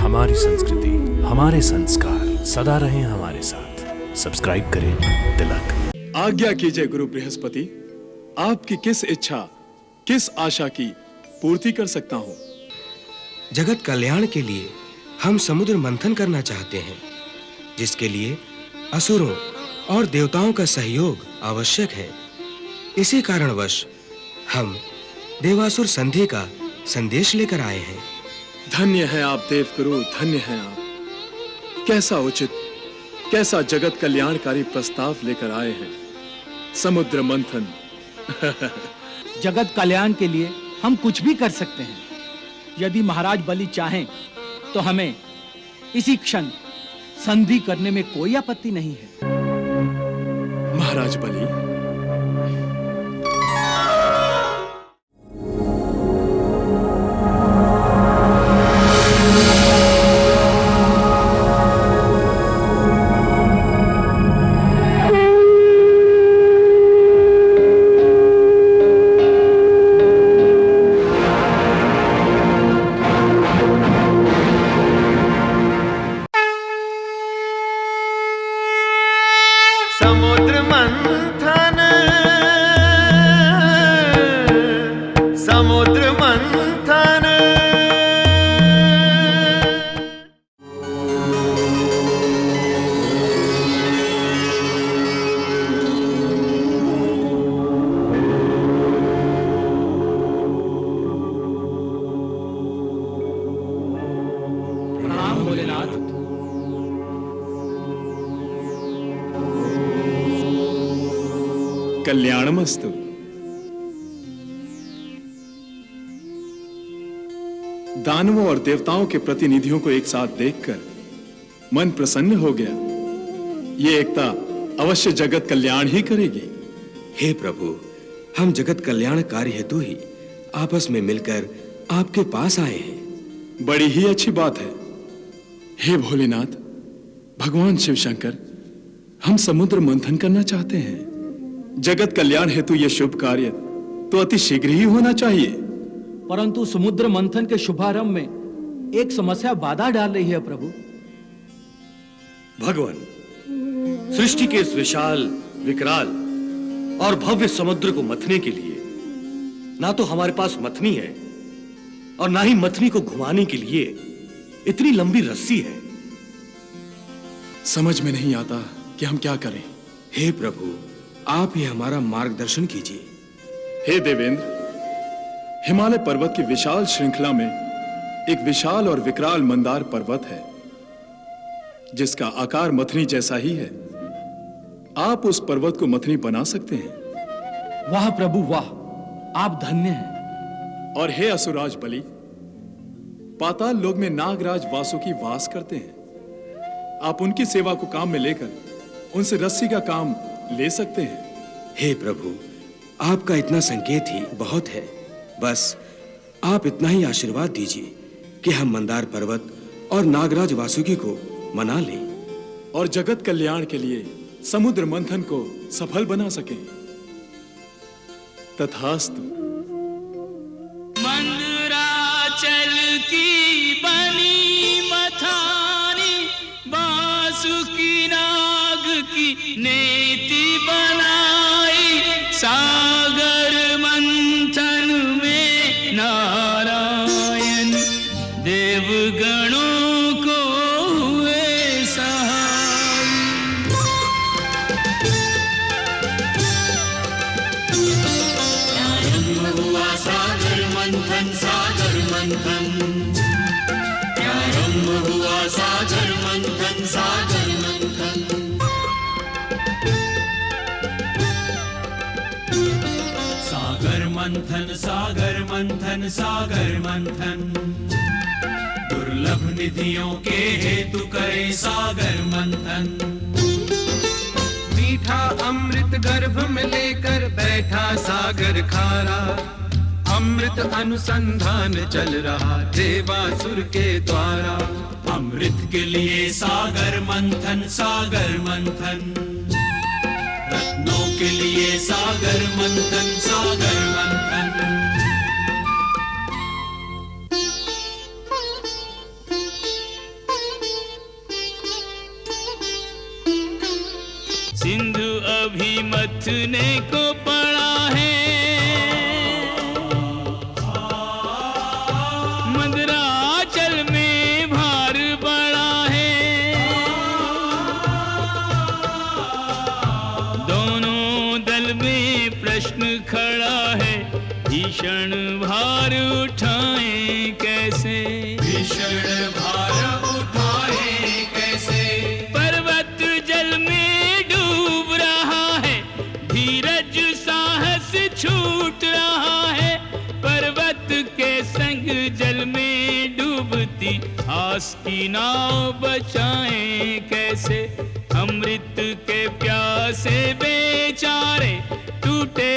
हमारी संस्कृति, हमारे संस्कार सदा रहें हमारे साथ। सब्सक्राइब करें तिलक। आज्ञा कीजिए गुरु बृहस्पति, आपकी किस इच्छा, किस आशा की पूर्ति कर सकता हूं? जगत कल्याण के लिए हम समुद्र मंथन करना चाहते हैं, जिसके लिए असुरों और देवताओं का सहयोग आवश्यक है। इसी कारणवश हम देवासुर संधि का संदेश लेकर आए हैं। धन्य है आप देवगुरु, धन्य है आप। कैसा उचित, कैसा जगत कल्याणकारी प्रस्ताव लेकर आए हैं। समुद्र मंथन। जगत कल्याण के लिए हम कुछ भी कर सकते हैं। यदि महाराज बलि चाहें तो हमें इसी क्षण संधि करने में कोई आपत्ति नहीं है। महाराज बलि, समुद्र मंथन, समुद्र मंथन। प्रणाम भोलेनाथ। कल्याणमस्तु। दानवों और देवताओं के प्रतिनिधियों को एक साथ देखकर मन प्रसन्न हो गया। ये एकता अवश्य जगत कल्याण ही करेगी। हे प्रभु, हम जगत कल्याण कार्य हेतु ही आपस में मिलकर आपके पास आए हैं। बड़ी ही अच्छी बात है। हे भोलेनाथ, भगवान शिव शंकर, हम समुद्र मंथन करना चाहते हैं। जगत कल्याण हेतु यह शुभ कार्य तो अति शीघ्र ही होना चाहिए। परंतु समुद्र मंथन के शुभारंभ में एक समस्या बाधा डाल रही है प्रभु। भगवान, सृष्टि के इस विशाल, विकराल और भव्य समुद्र को मथने के लिए ना तो हमारे पास मथनी है और ना ही मथनी को घुमाने के लिए इतनी लंबी रस्सी है। समझ में नहीं आता कि हम क्या करें। हे प्रभु, आप ही हमारा मार्गदर्शन कीजिए। हे देवेंद्र, हिमालय पर्वत की विशाल श्रृंखला में एक विशाल और विकराल मंदार पर्वत है, जिसका आकार मथनी जैसा ही है। आप उस पर्वत को मथनी बना सकते हैं। वाह प्रभु वाह, आप धन्य हैं। और हे असुराज बलि, पाताल लोक में नागराज वासुकी वास करते हैं। आप उनकी सेवा को काम में लेकर उनसे रस्सी का काम ले सकते हैं। हे प्रभु, आपका इतना संकेत ही बहुत है। बस आप इतना ही आशीर्वाद दीजिए कि हम मंदार पर्वत और नागराज वासुकी को मना लें और जगत कल्याण के लिए समुद्र मंथन को सफल बना सकें। तथास्तु। मंदराचल की बनी मथानी, बासुकी नाग की नेति बनाई, सागर मंथन में नारायण देवगणों को हुए सहाय। प्रारंभ हुआ सागर मंथन, सागर मंथन। प्रारंभ हुआ सागर मंथन, सागर मंथन। सागर मंथन, सागर मंथन, सागर मंथन। दुर्लभ निधियों के हेतु करे सागर मंथन। मीठा अमृत गर्भ में लेकर बैठा सागर खारा, अमृत अनुसंधान चल रहा देवासुर के द्वारा। अमृत के लिए सागर मंथन, सागर मंथन। रत्नों के लिए सागर मंथन, सागर मंथन। मथने को पड़ा है। मंदराचल में भार बड़ा है। दोनों दल में प्रश्न खड़ा है, भीषण भार उठाएं कैसे? भीषण भार उठाए कैसे? पर्वत जल में डूब रहा है, धीरज साहस छूट रहा है। पर्वत के संग जल में डूबती आस की नाव बचाएं कैसे? अमृत के प्यासे बेचारे टूटे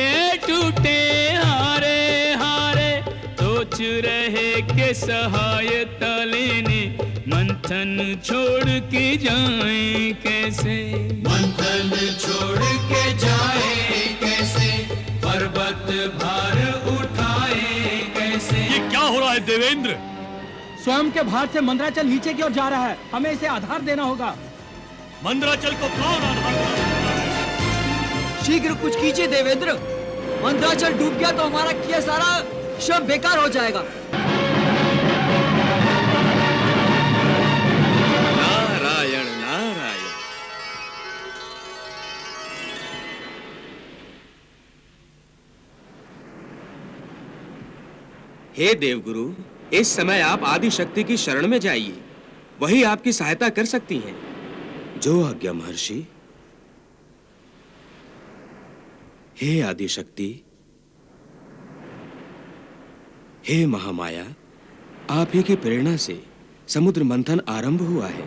टूटे हारे हारे, सोच रहे के सहायता लेने मंथन छोड़ के जाएं कैसे? मंथन छोड़ के जाए कैसे? पर्वत भार उठाए कैसे? ये क्या हो रहा है देवेंद्र? स्वयं के भार से मंदराचल नीचे की ओर जा रहा है, हमें इसे आधार देना होगा। मंदराचल को कौन आधार देता है? शीघ्र कुछ कीजिए देवेंद्र, मंदराचल डूब गया तो हमारा किया सारा श्रम बेकार हो जाएगा। नारायण नारायण। हे देवगुरु, इस समय आप आदि शक्ति की शरण में जाइए, वही आपकी सहायता कर सकती हैं। जो आज्ञा महर्षि। हे आदि शक्ति, हे महामाया, आप ही की प्रेरणा से समुद्र मंथन आरंभ हुआ है।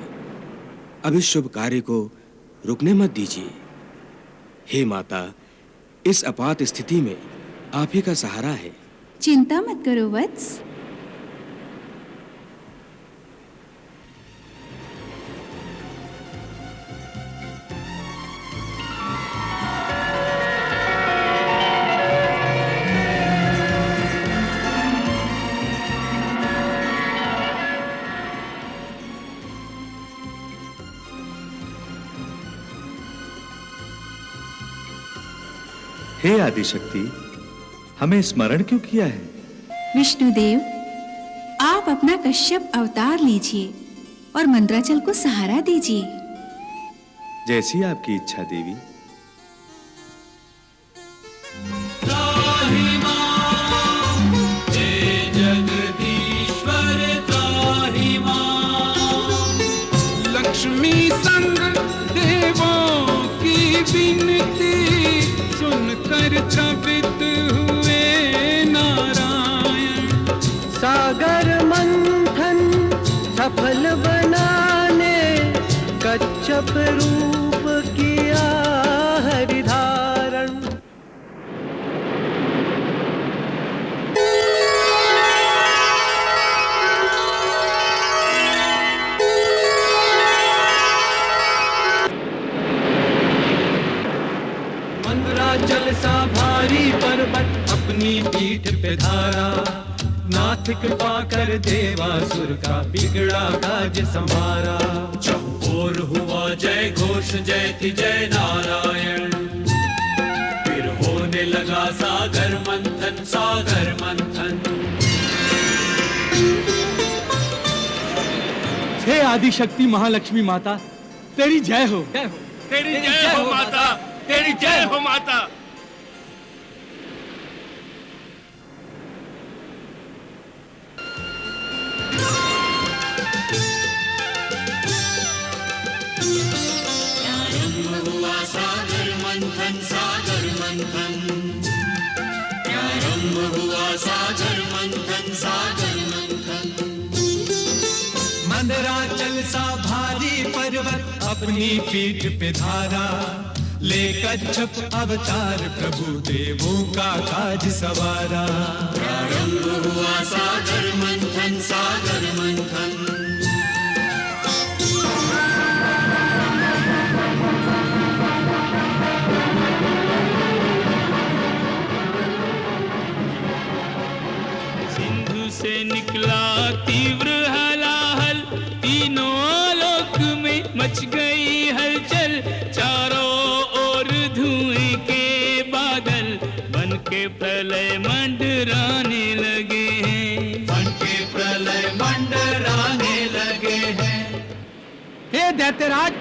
अब इस शुभ कार्य को रुकने मत दीजिए। हे माता, इस आपात स्थिति में आप ही का सहारा है। चिंता मत करो वत्स। हे आदिशक्ति, हमें स्मरण क्यों किया है? विष्णुदेव, आप अपना कश्यप अवतार लीजिए और मंदराचल को सहारा दीजिए। जैसी आपकी इच्छा देवी। लक्ष्मी संग देवों की विनती सुनकर चकित हुए नारायण। सागर मंथन सफल बनाने कच्छप रूप किया हरिधारण। मंदराचल सा भारी पर्वत अपनी पीठ पे धारा, नाथ कृपा कर देवासुर का बिगड़ा काज संभारा। चहुओर हुआ जय घोष, जय थी जय नारायण। फिर होने लगा सागर मंथन, सागर मंथन। हे आदि शक्ति महालक्ष्मी माता, तेरी जय हो। तेरी जय हो माता, तेरी जय हो माता। हुआ सागर मंथन, सागर मंथन। प्रारंभ हुआ सागर मंथन, सागर मंथन। मंदराचल सा भारी पर्वत अपनी पीठ पे धारा, ले कच्छप अवतार प्रभु देवों का काज सवारा। प्रारंभ हुआ सागर मंथन, सागर मंथन। सिंधु से निकला तीव्र हलाहल, तीनों आलोक में मच गई हलचल। चारों ओर धुएं के हे दैत्यराज,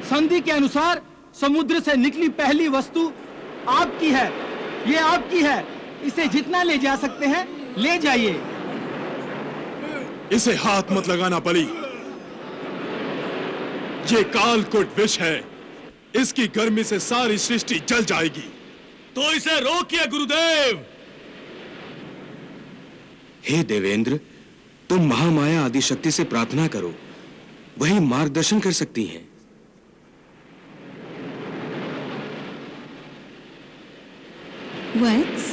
संधि के अनुसार समुद्र से निकली पहली वस्तु आपकी है। ये आपकी है। इसे जितना ले जा सकते हैं ले जाइए। इसे हाथ मत लगाना बलि। ये कालकूट विष है। इसकी गर्मी से सारी सृष्टि जल जाएगी। तो इसे रोकिए गुरुदेव। हे देवेंद्र, तुम महामाया आदिशक्ति से प्रार्थना करो, वही मार्गदर्शन कर सकती हैं। वत्स,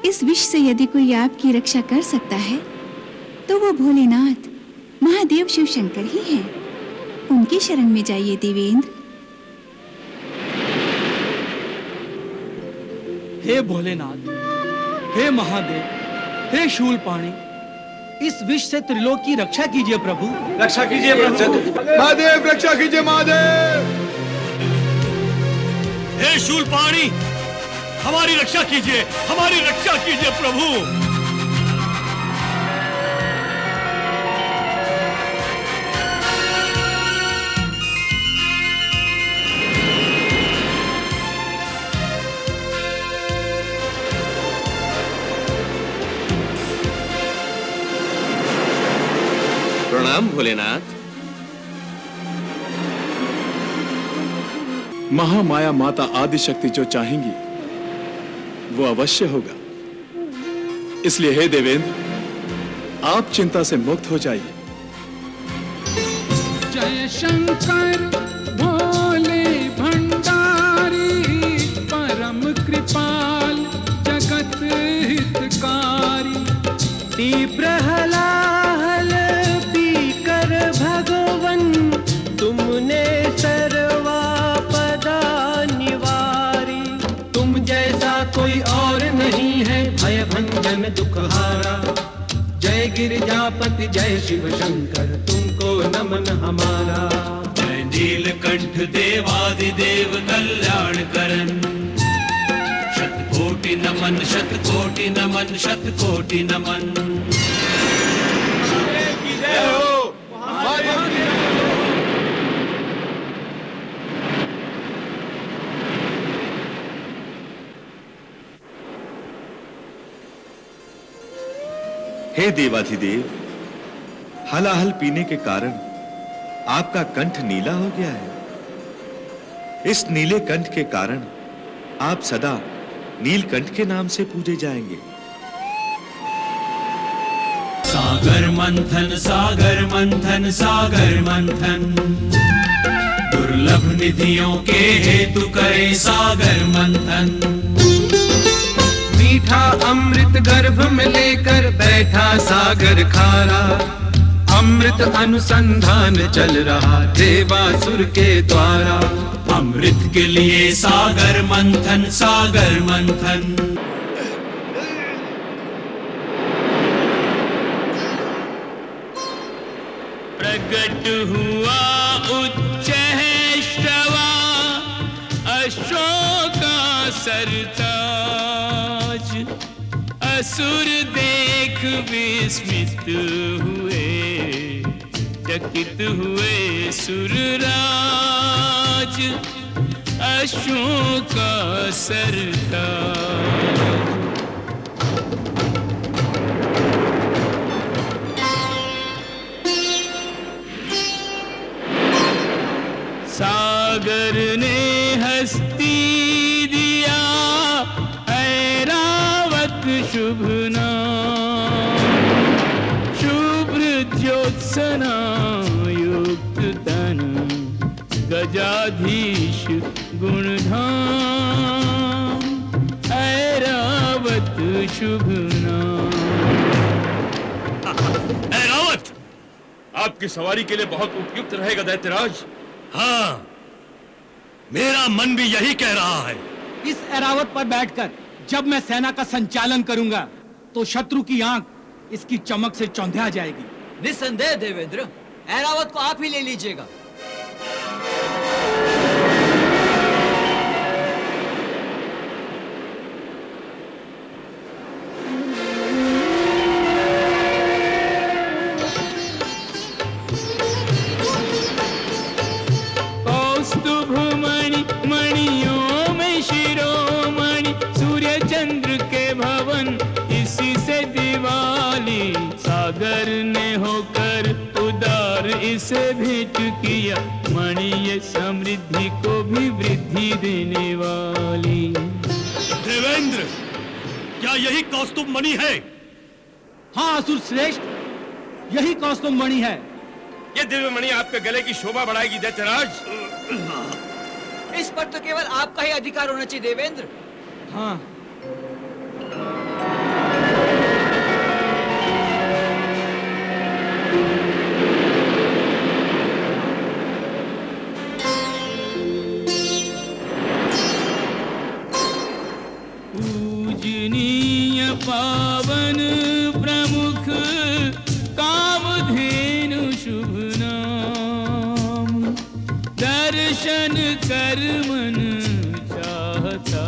इस विष से यदि कोई आपकी रक्षा कर सकता है तो वो भोलेनाथ महादेव शिव शंकर ही हैं। उनकी शरण में जाइए देवेंद्र। हे भोलेनाथ, हे महादेव, हे शूलपाणी, इस विष से त्रिलोक की रक्षा कीजिए प्रभु। रक्षा कीजिए प्रभु। महादेव रक्षा कीजिए महादेव। हे शूलपाणी, हमारी रक्षा कीजिए, हमारी रक्षा कीजिए प्रभु। प्रणाम भोलेनाथ। महामाया माता आदिशक्ति जो चाहेंगी वो अवश्य होगा। इसलिए हे देवेंद्र, आप चिंता से मुक्त हो जाइए। जय शंकर भोले भंडारी, परम कृपाल जगत हितकारी। तीव्र हलाहल पीकर भगवन, तुमने सर्वापदा निवारी। तुम जैसा कोई और नहीं है भय भंजन दुखहारा। जय गिरिजापति जय शिव शंकर, तुमको नमन हमारा। जय नीलकंठ देवादिदेव कल्याण करन, शतकोटि नमन शतकोटि नमन शतकोटि नमन। हे देवाधिदेव, हलाहल पीने के कारण आपका कंठ नीला हो गया है। इस नीले कंठ के कारण आप सदा नीलकंठ के नाम से पूजे जाएंगे। सागर मंथन सागर मंथन सागर मंथन, दुर्लभ निधियों के हेतु करे सागर मंथन। मीठा अमृत गर्भ में लेकर बैठा सागर खारा। अमृत अनुसंधान चल रहा देवासुर के द्वारा। अमृत के लिए सागर मंथन सागर मंथन। प्रकट हुआ उच्च है श्रवा, अशोक का सरताज। असुर देख विस्मित हुए, चकित हुए सुरराज। अशोक का सरताज। सागर ने हस्ती दिया, ऐरावत शुभ नाम। शुभ्र ज्योत्सना युक्त तन, गजाधीश गुणधाम। ऐरावत शुभ नाम। ऐरावत, आपकी सवारी के लिए बहुत उपयुक्त रहेगा दैत्यराज। हाँ, मेरा मन भी यही कह रहा है। इस ऐरावत पर बैठकर जब मैं सेना का संचालन करूंगा तो शत्रु की आंख इसकी चमक से चौंधिया जाएगी। निस्संदेह देवेंद्र, ऐरावत को आप ही ले लीजिएगा। सागर ने होकर उदार इसे भेंट किया, मणि ये समृद्धि को भी वृद्धि देने वाली। देवेंद्र, क्या यही कौस्तुभ मणि है? हाँ असुर श्रेष्ठ, यही कौस्तुभ मणि है। ये दिव्य मणि आपके गले की शोभा बढ़ाएगी दैत्यराज। इस पर तो केवल आपका ही अधिकार होना चाहिए देवेंद्र। हाँ पूजनीय पावन प्रमुख कामधेनु शुभ नाम, दर्शन कर मन चाहता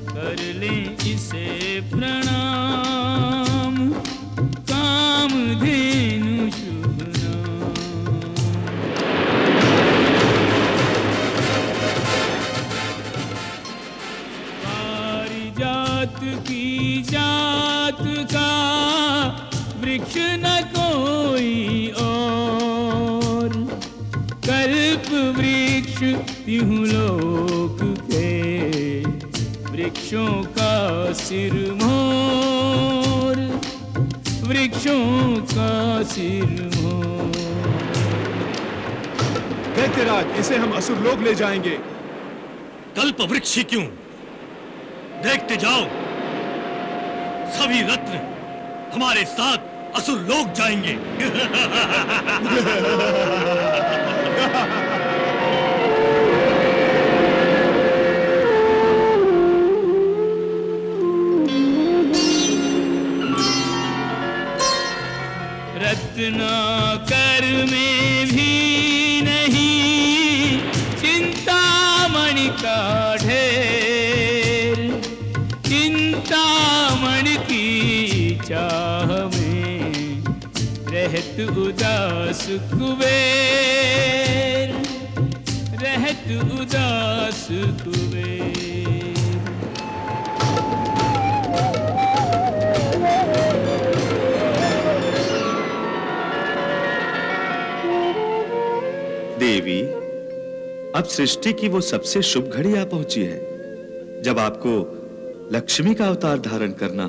कर ले इसे प्रणाम, कामधेनु शुभ नाम। पारिजात की जात का वृक्ष न कोई और, कल्प वृक्ष तिहु लोक के वृक्षों का सिरमोर, वृक्षों का सिरमोर। दैत्यराज, इसे हम असुरलोक ले जाएंगे। कल्प वृक्ष ही क्यों, देखते जाओ, सभी रत्न हमारे साथ असुर लोक जाएंगे। रत्नाकर में भी नहीं चिंतामणि का ढेर, चिंतामणि की चाह में रहत उदास कुबेर, रहत उदास कुबेर। देवी, अब सृष्टि की वो सबसे शुभ घड़ी आ पहुंची है जब आपको लक्ष्मी का अवतार धारण करना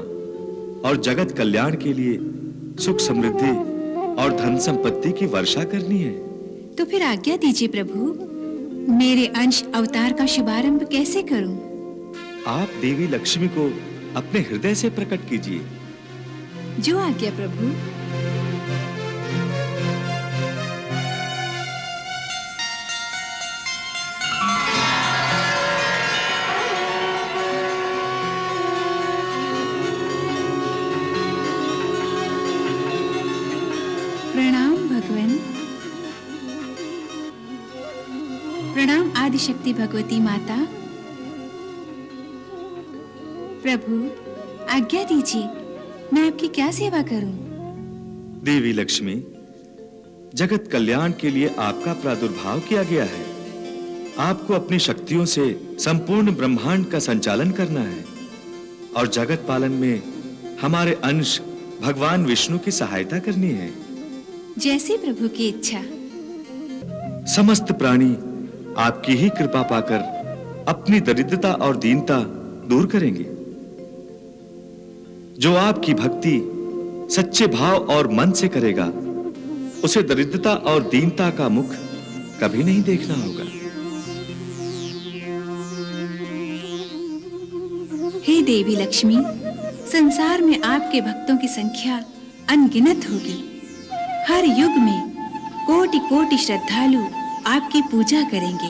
और जगत कल्याण के लिए सुख समृद्धि और धन संपत्ति की वर्षा करनी है। तो फिर आज्ञा दीजिए प्रभु, मेरे अंश अवतार का शुभारंभ कैसे करूं? आप देवी लक्ष्मी को अपने हृदय से प्रकट कीजिए। जो आज्ञा प्रभु। प्रणाम भगवान। प्रणाम आदिशक्ति भगवती माता। प्रभु आज्ञा दीजिए, मैं आपकी क्या सेवा करूं? देवी लक्ष्मी, जगत कल्याण के लिए आपका प्रादुर्भाव किया गया है। आपको अपनी शक्तियों से संपूर्ण ब्रह्मांड का संचालन करना है और जगत पालन में हमारे अंश भगवान विष्णु की सहायता करनी है। जैसी प्रभु की इच्छा। समस्त प्राणी आपकी ही कृपा पाकर अपनी दरिद्रता और दीनता दूर करेंगे। जो आपकी भक्ति सच्चे भाव और मन से करेगा, उसे दरिद्रता और दीनता का मुख कभी नहीं देखना होगा। हे देवी लक्ष्मी, संसार में आपके भक्तों की संख्या अनगिनत होगी। हर युग में कोटि कोटि श्रद्धालु आपकी पूजा करेंगे।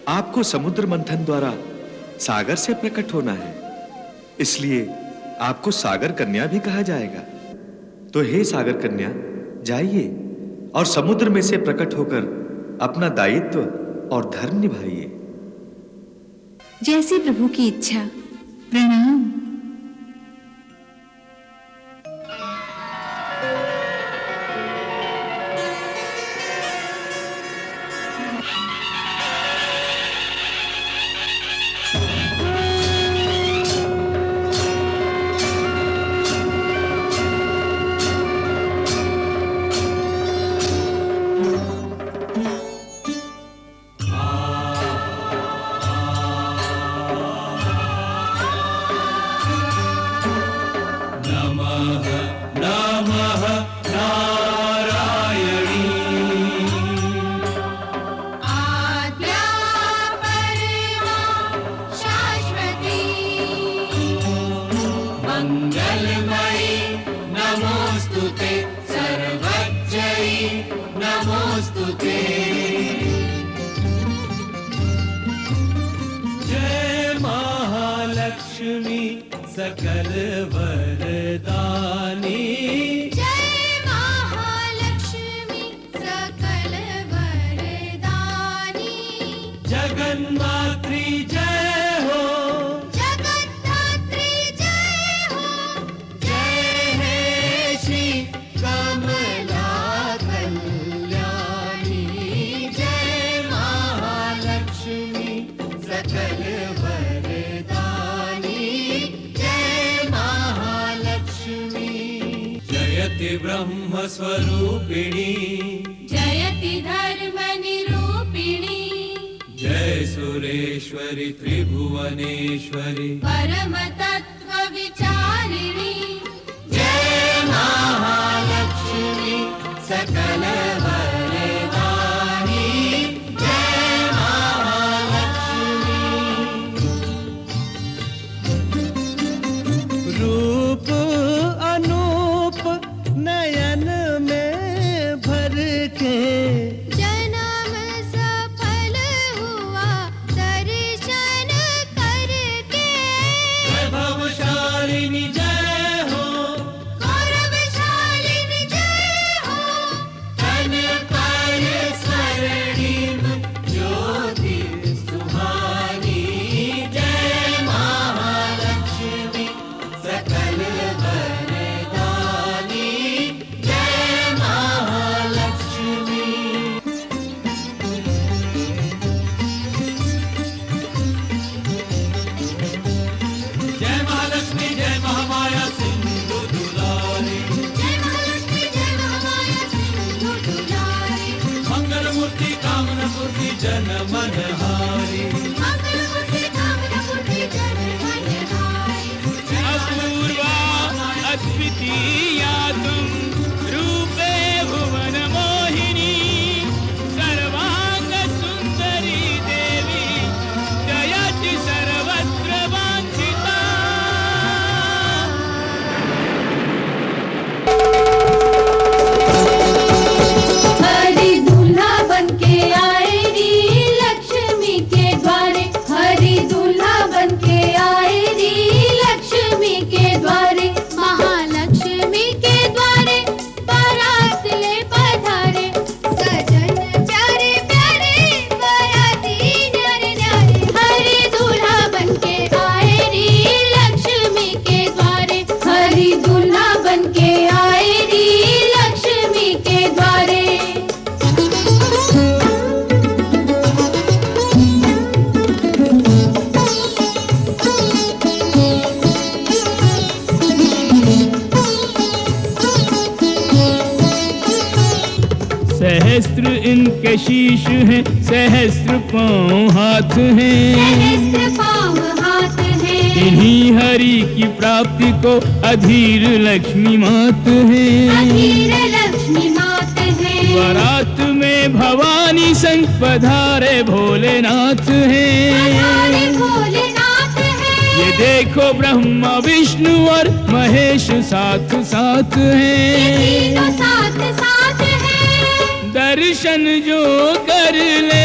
आपको समुद्र मंथन द्वारा सागर से प्रकट होना है, इसलिए आपको सागर कन्या भी कहा जाएगा। तो हे सागर कन्या, जाइए और समुद्र में से प्रकट होकर अपना दायित्व और धर्म निभाइए। जैसी प्रभु की इच्छा। प्रणाम। सर्वज्ञै नमोस्तुते। जय महालक्ष्मी सकल वरदानी, जय महालक्ष्मी सकल वरदानी। जगन्मात्री जय हो, जगन्धात्री जय हो। जय हे श्री कमला कल्याणी। जय महालक्ष्मी सकल वरदानी, जय महालक्ष्मी। जयति ब्रह्म स्वरूपिणी, जयति धर्म निरूपिणी। जय सुरेश्वरी त्रिभुवनेश्वरी, परम तत्व विचारिणी। जय महालक्ष्मी सकल वरदानी। जय महालक्ष्मी। रूप अनूप नयन में भर के, जन्म सफल हुआ दर्शन करके। वैभवशालिनी जय हो, गौरवशालिनी जय हो। तन पर स्वर्णिम ज्योति सुहानी। जय महालक्ष्मी सकल वरदानी। जय महालक्ष्मी। जय महालक्ष्मी जय महामाया सिंधु दुलारी। जय महालक्ष्मी जय महामाया सिंधु दुलारी। मंगल मूर्ति कामना मूर्ति जन मनहारी। मंगलमूर्ति कामना मूर्ति जन मनहारी। अपूर्वा अद्वितीया तुम रूपे भुवन मोहिनी, सर्वांग सुंदरी देवी जयति सर्वत्र वांछिता। हरि दूल्हा बनके आए री लक्ष्मी के द्वारे। हरि दूल्हा बनके आए री लक्ष्मी के द्वारे। महालक्ष्मी के द्वारे बारात ले पधारे। सजन प्यारे प्यारे बाराती न्यारे न्यारे। हरि दूल्हा बनके आए री लक्ष्मी के द्वारे। हरि दूल्हा बनके आए री लक्ष्मी के द्वारे। सहस्त्र इनके शीश हैं, सहस्त्र पांव हाथ हैं। सहस्त्र पाँव हाथ है। इन्हीं हरि की प्राप्ति को अधीर लक्ष्मी मात है। अधीर लक्ष्मी मात है। बारात में भवानी संग पधारे भोलेनाथ हैं। हमारे भोलेनाथ है। ये देखो ब्रह्मा विष्णु और महेश साथ साथ हैं। तीनों साथ साथ है। दर्शन जो कर ले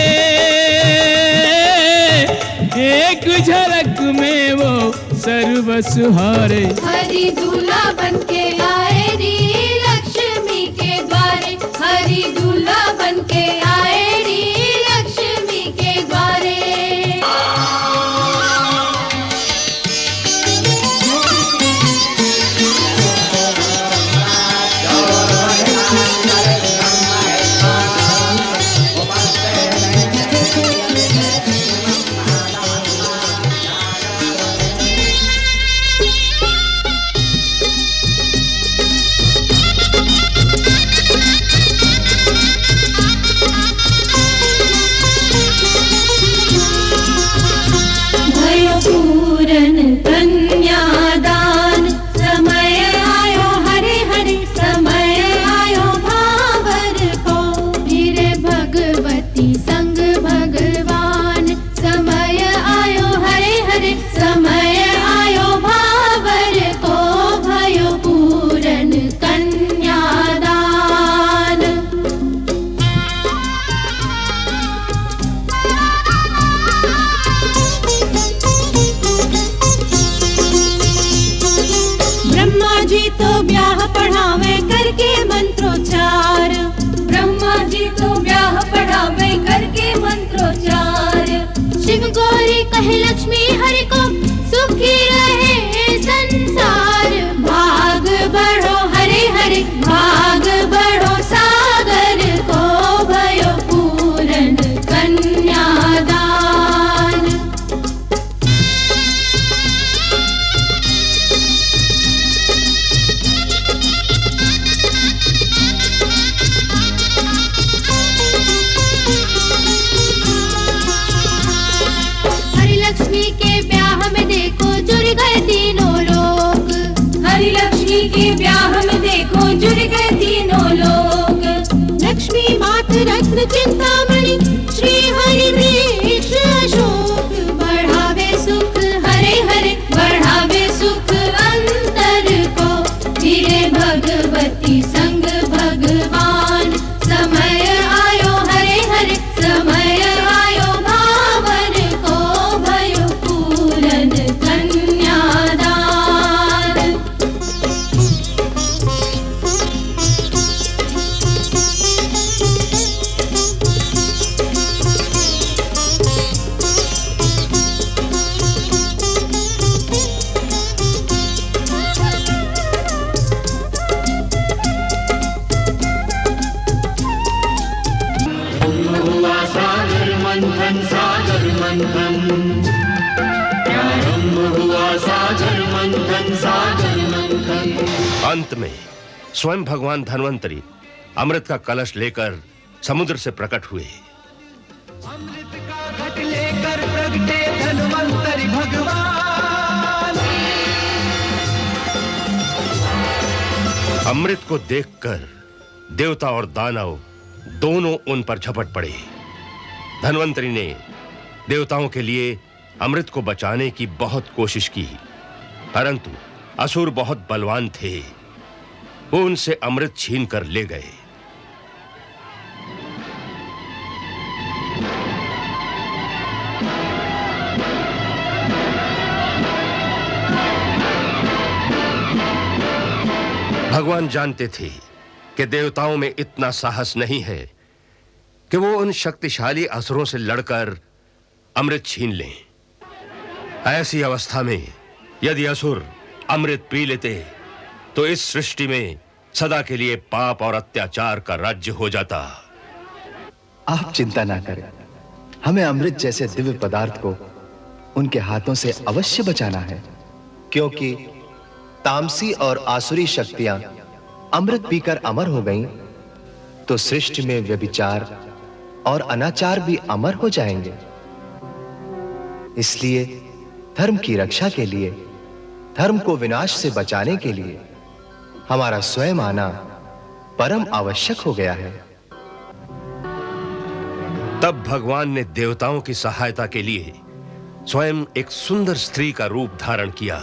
एक झलक में वो सर्वस हारे। हरि दूल्हा बनके आए री लक्ष्मी के द्वारे। हरि दूल्हा बनके आए री लक्ष्मी के द्वारे। अंत में स्वयं भगवान धन्वंतरी अमृत का कलश लेकर समुद्र से प्रकट हुए। अमृत का घट लेकर प्रगटे धन्वंतरि भगवान। अमृत को देखकर देवता और दानव दोनों उन पर झपट पड़े। धन्वंतरि ने देवताओं के लिए अमृत को बचाने की बहुत कोशिश की, परंतु असुर बहुत बलवान थे। वो उनसे अमृत छीन कर ले गए। भगवान जानते थे कि देवताओं में इतना साहस नहीं है कि वो उन शक्तिशाली असुरों से लड़कर अमृत छीन लें। ऐसी अवस्था में यदि असुर अमृत पी लेते तो इस सृष्टि में सदा के लिए पाप और अत्याचार का राज्य हो जाता। आप चिंता ना करें, हमें अमृत जैसे दिव्य पदार्थ को उनके हाथों से अवश्य बचाना है, क्योंकि तामसी और आसुरी शक्तियां अमृत पीकर अमर हो गईं, तो सृष्टि में व्यभिचार और अनाचार भी अमर हो जाएंगे। इसलिए धर्म की रक्षा के लिए, धर्म को विनाश से बचाने के लिए हमारा स्वयं आना परम आवश्यक हो गया है। तब भगवान ने देवताओं की सहायता के लिए स्वयं एक सुंदर स्त्री का रूप धारण किया।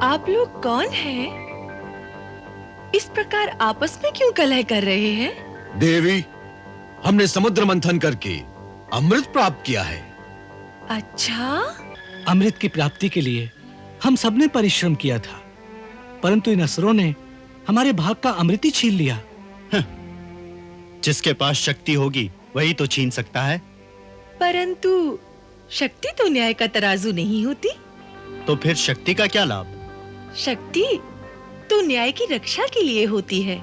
आप लोग कौन हैं? इस प्रकार आपस में क्यों कलह कर रहे हैं? देवी, हमने समुद्र मंथन करके अमृत प्राप्त किया है। अच्छा? अमृत की प्राप्ति के लिए हम सबने परिश्रम किया था, परंतु इन असुरों ने हमारे भाग का अमृत ही छीन लिया। जिसके पास शक्ति होगी वही तो छीन सकता है। परंतु शक्ति तो न्याय का तराजू नहीं होती। तो फिर शक्ति का क्या लाभ? शक्ति तो न्याय की रक्षा के लिए होती है।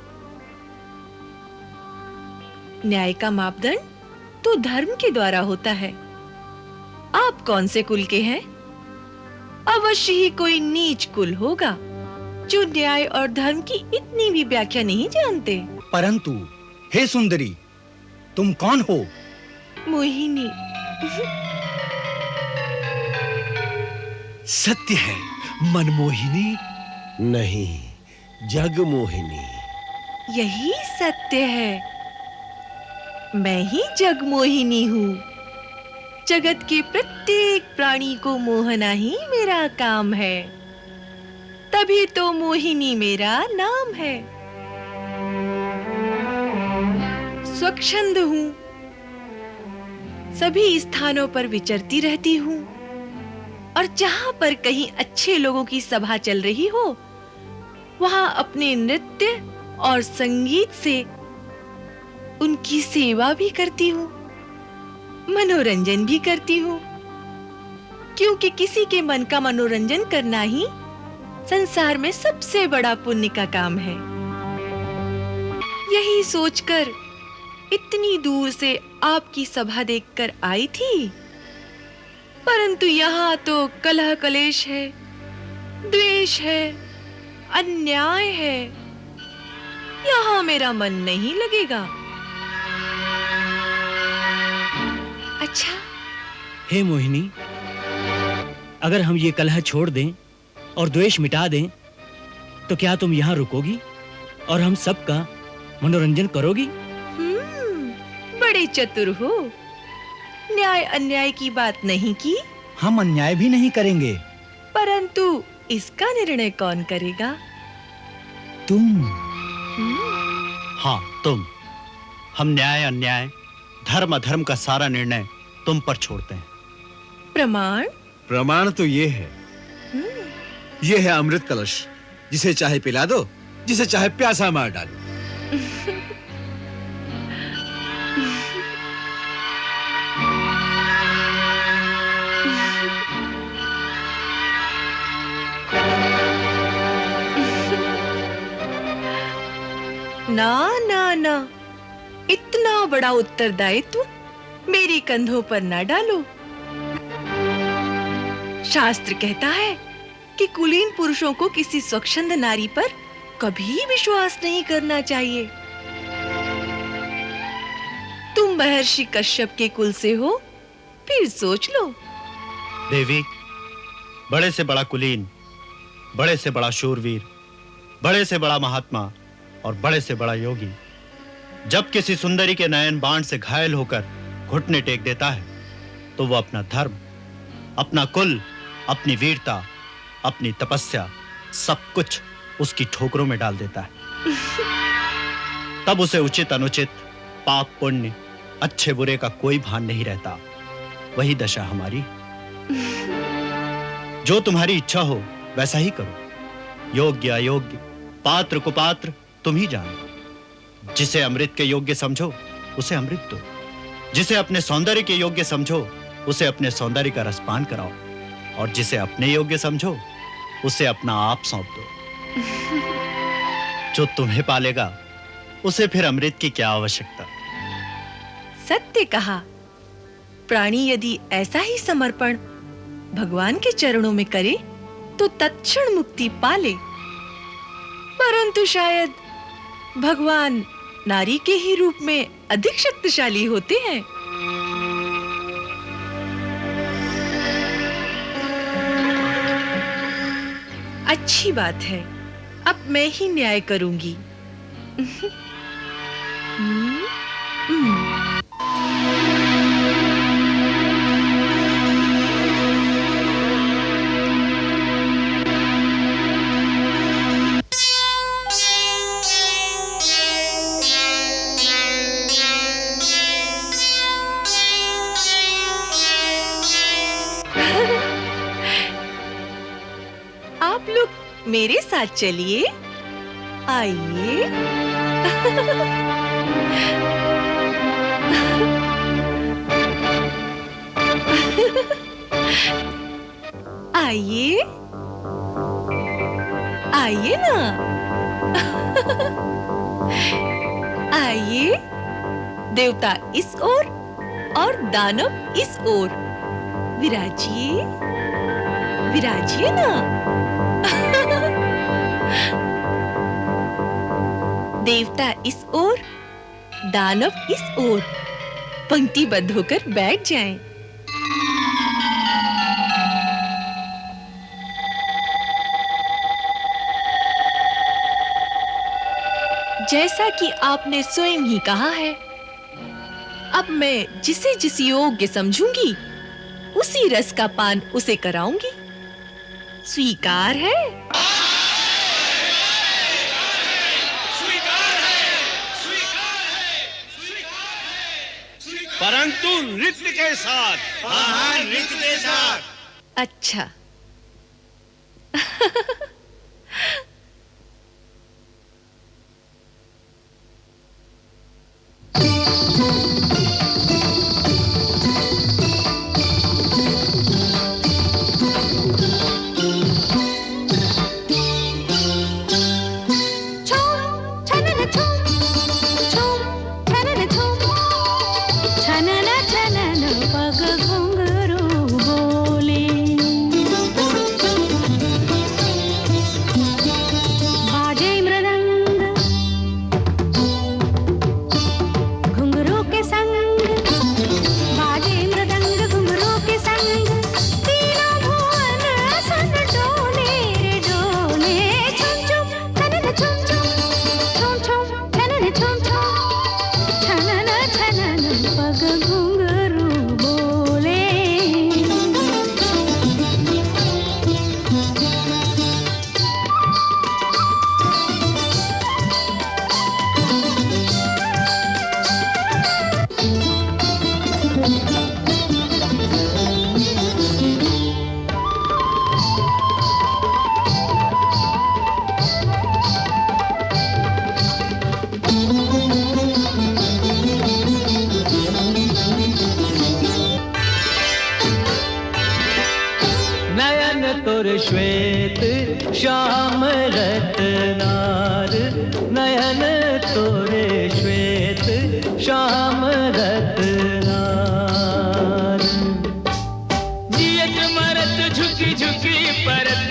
न्याय का मापदंड तो धर्म के द्वारा होता है। आप कौन से कुल के हैं? अवश्य ही कोई नीच कुल होगा जो न्याय और धर्म की इतनी भी व्याख्या नहीं जानते। परंतु हे सुंदरी, तुम कौन हो? मोहिनी। सत्य है, मनमोहिनी नहीं, जगमोहिनी। यही सत्य है। मैं ही जगमोहिनी हूँ। जगत के प्रत्येक प्राणी को मोहना ही मेरा काम है। तभी तो मोहिनी मेरा नाम है। स्वच्छंद हूँ, सभी स्थानों पर विचरती रहती हूँ, और जहां पर कहीं अच्छे लोगों की सभा चल रही हो, वहां अपने नृत्य और संगीत से उनकी सेवा भी करती हूँ, मनोरंजन भी करती हूँ। क्योंकि किसी के मन का मनोरंजन करना ही संसार में सबसे बड़ा पुण्य का काम है। यही सोचकर इतनी दूर से आपकी सभा देखकर आई थी, परंतु यहाँ तो कलह कलेश है, द्वेष है, अन्याय है। यहाँ मेरा मन नहीं लगेगा। अच्छा हे मोहिनी, अगर हम ये कलह छोड़ दें और द्वेष मिटा दें तो क्या तुम यहाँ रुकोगी और हम सबका मनोरंजन करोगी? बड़े चतुर हो। न्याय अन्याय की बात नहीं की। हम अन्याय भी नहीं करेंगे। परंतु इसका निर्णय कौन करेगा? तुम। हाँ, तुम। हम न्याय अन्याय, धर्म अधर्म का सारा निर्णय तुम पर छोड़ते हैं। प्रमाण? प्रमाण तो ये है, ये है अमृत कलश, जिसे चाहे पिला दो, जिसे चाहे प्यासा मार डालो। ना ना ना, इतना बड़ा उत्तरदायित्व मेरे कंधों पर ना डालो। शास्त्र कहता है कि कुलीन पुरुषों को किसी स्वच्छंद नारी पर कभी विश्वास नहीं करना चाहिए। तुम महर्षि कश्यप के कुल से हो, फिर सोच लो। देवी, बड़े से बड़ा कुलीन, बड़े से बड़ा शूरवीर, बड़े से बड़ा महात्मा और बड़े से बड़ा योगी जब किसी सुंदरी के नयन बाण से घायल होकर घुटने टेक देता है तो वो अपना धर्म, अपना कुल, अपनी वीरता, अपनी तपस्या, सब कुछ उसकी ठोकरों में डाल देता है। तब उसे उचित अनुचित, पाप पुण्य, अच्छे बुरे का कोई भान नहीं रहता। वही दशा हमारी। जो तुम्हारी इच्छा हो वैसा ही करो। योग्य अयोग्य, पात्र कुपात्र तुम ही जानो। जिसे अमृत के योग्य समझो उसे अमृत दो, जिसे अपने सौंदर्य के योग्य समझो उसे अपने सौंदर्य का रसपान कराओ, और जिसे अपने योग्य समझो उसे अपना आप सौंप दो। जो तुम्हें पालेगा उसे फिर अमृत की क्या आवश्यकता। सत्य कहा। प्राणी यदि ऐसा ही समर्पण भगवान के चरणों में करे तो तत्क्षण मुक्ति पाले। परंतु शायद भगवान नारी के ही रूप में अधिक शक्तिशाली होते हैं। अच्छी बात है, अब मैं ही न्याय करूंगी। आप लोग मेरे साथ चलिए, आइए। आइए, आइए ना। आइए, देवता इस ओर और दानव इस ओर। विराजिए, विराजिए ना। देवता इस ओर, दानव इस ओर। पंक्तिबद्ध होकर बैठ जाएं। जैसा कि आपने स्वयं ही कहा है, अब मैं जिसे जिस योग्य समझूंगी उसी रस का पान उसे कराऊंगी। स्वीकार है? परंतु नृत्य के साथ। हाँ, नृत्य के साथ। अच्छा। श्याम रत्नार नयन तोरे श्वेत श्याम रत्नार। जियत मरत झुकी झुकी परत,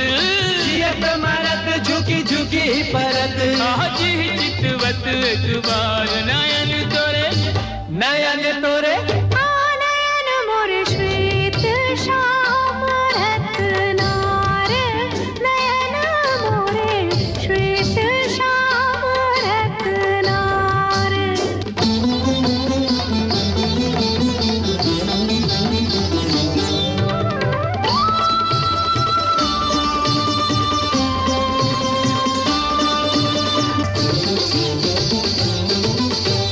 जियत मरत झुकी झुकी परत, जी चितवत अखबार नयन तोरे, नयन तोरे नयन मोर श्वेत श्याम रत्नार नयन मोरे श्वेत श्याम रत्नार।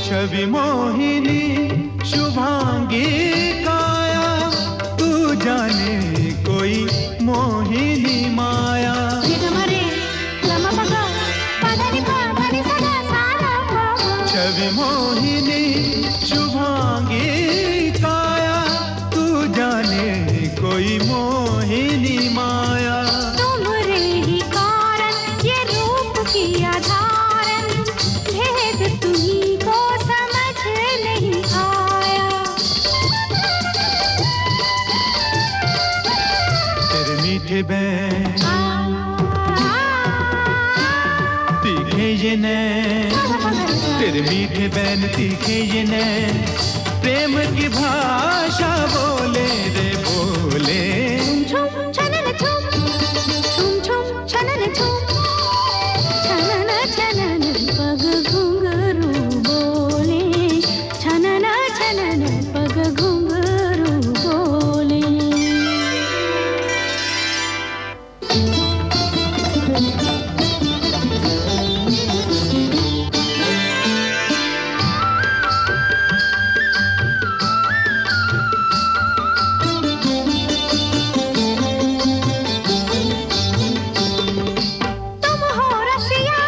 छवि मोहिनी शुभांगी काया, तू जाने कोई मोहिनी माया। छवि मोहिनी शुभांगी काया, तू जाने कोई मोहिनी माया। तुमरे ही कारण ये रूप किया धारण, भेद तुम्ही को समझ नहीं आया। तेरे मीठे बैन तीखे ये नैन, तेरे मीठे बैन तीखे ये नैन, प्रेम की भाषा बोले रे बोले। छुम छनन छुम, छुम छुम छनन छुम, छनन छनन पग घुंघरू बोले, छनन छनन पग घुंघरू बोले। तुम हो रसिया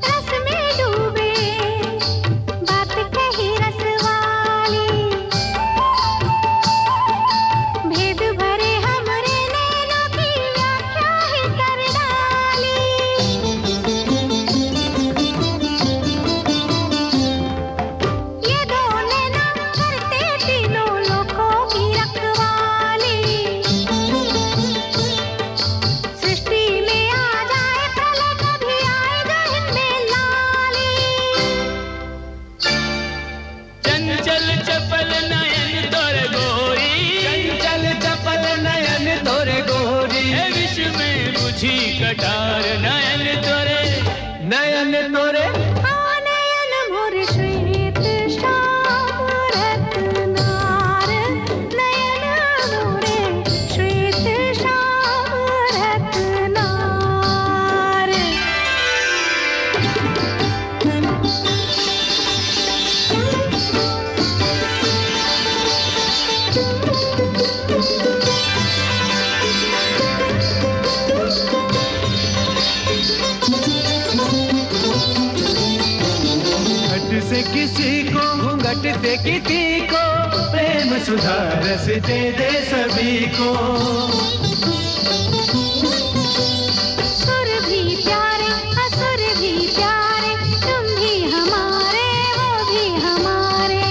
रस में डूबे, बात कही रस वाली, भेद भरे हमरे नैनों की व्याख्या ही कर डाली। ये दो नैना करते तीनों लोकों की रखवाली, सृष्टि में आ जाए प्रलय कभी आएगा इनमें लाली। चंचल चपल नयन तोरे गोरी, चंचल चपल नयन तोरे गोरी, हे विश्व में बुझी कटार नयन तोरे, नयन तोरे नयन मोर श्वेत श्याम रत्नार नयन मोरे श्वेत श्याम रत्नार। घट से किसी को, घूंघट से किसी को, प्रेम सुधा रस दे दे सभी को। सुर भी प्यारे असुर भी प्यारे, तुम भी हमारे वो भी हमारे।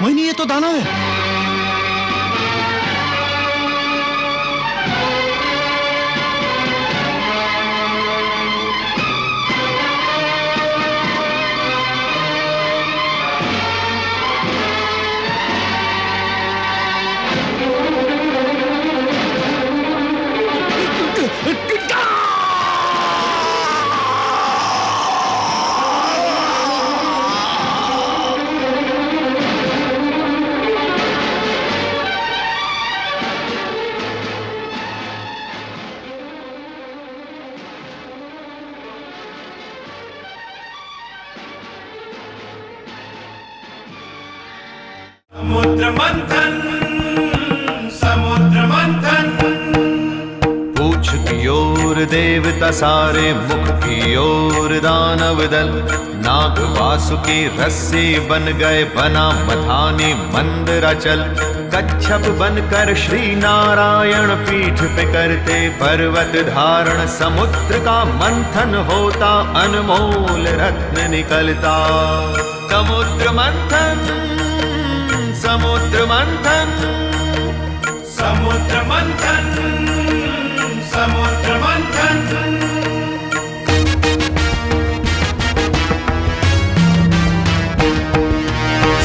मोहिनी, ये तो दानव है। समुद्र मंथन, समुद्र मंथन। पूछ की ओर देवता सारे, मुख की ओर दानव दल। नाग वासुकी रस्सी बन गए, बना मथानी मंदराचल। कच्छप बनकर श्री नारायण पीठ पे करते पर्वत धारण। समुद्र का मंथन होता, अनमोल रत्न निकलता। समुद्र मंथन, समुद्र मंथन, समुद्र मंथन, समुद्र मंथन।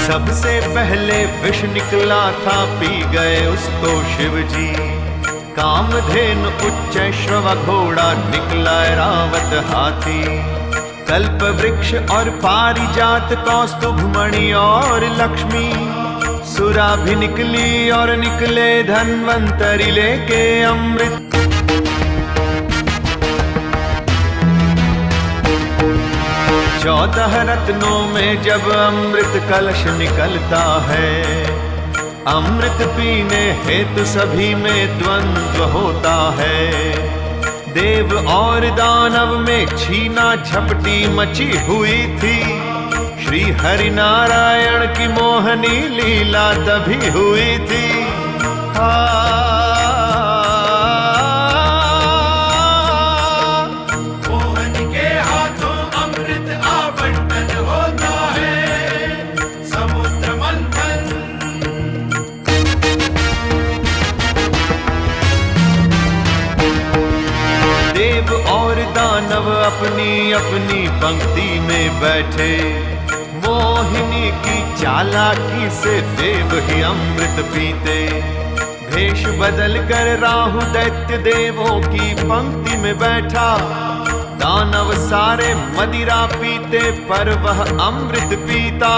सबसे पहले विष निकला था, पी गए उसको शिव जी। कामधेनु उच्च श्रवा घोड़ा, निकला रावत हाथी। कल्प वृक्ष और पारिजात, कौस्तुभमणि और लक्ष्मी। सुरा भी निकली और निकले धन्वंतरी लेके अमृत। 14 रत्नों में जब अमृत कलश निकलता है। अमृत पीने हेतु सभी में द्वंद्व होता है। देव और दानव में छीना झपटी मची हुई थी। श्री हरि नारायण की मोहनी लीला तभी हुई थी। मोहन के हाथों अमृत आवंटन होता है। समुद्र मंथन। देव और दानव अपनी अपनी पंक्ति में बैठे। मोहिनी की चालाकी से देव ही अमृत पीते। भेष बदल कर राहु दैत्य देवों की पंक्ति में बैठा। दानव सारे मदिरा पीते, पर वह अमृत पीता।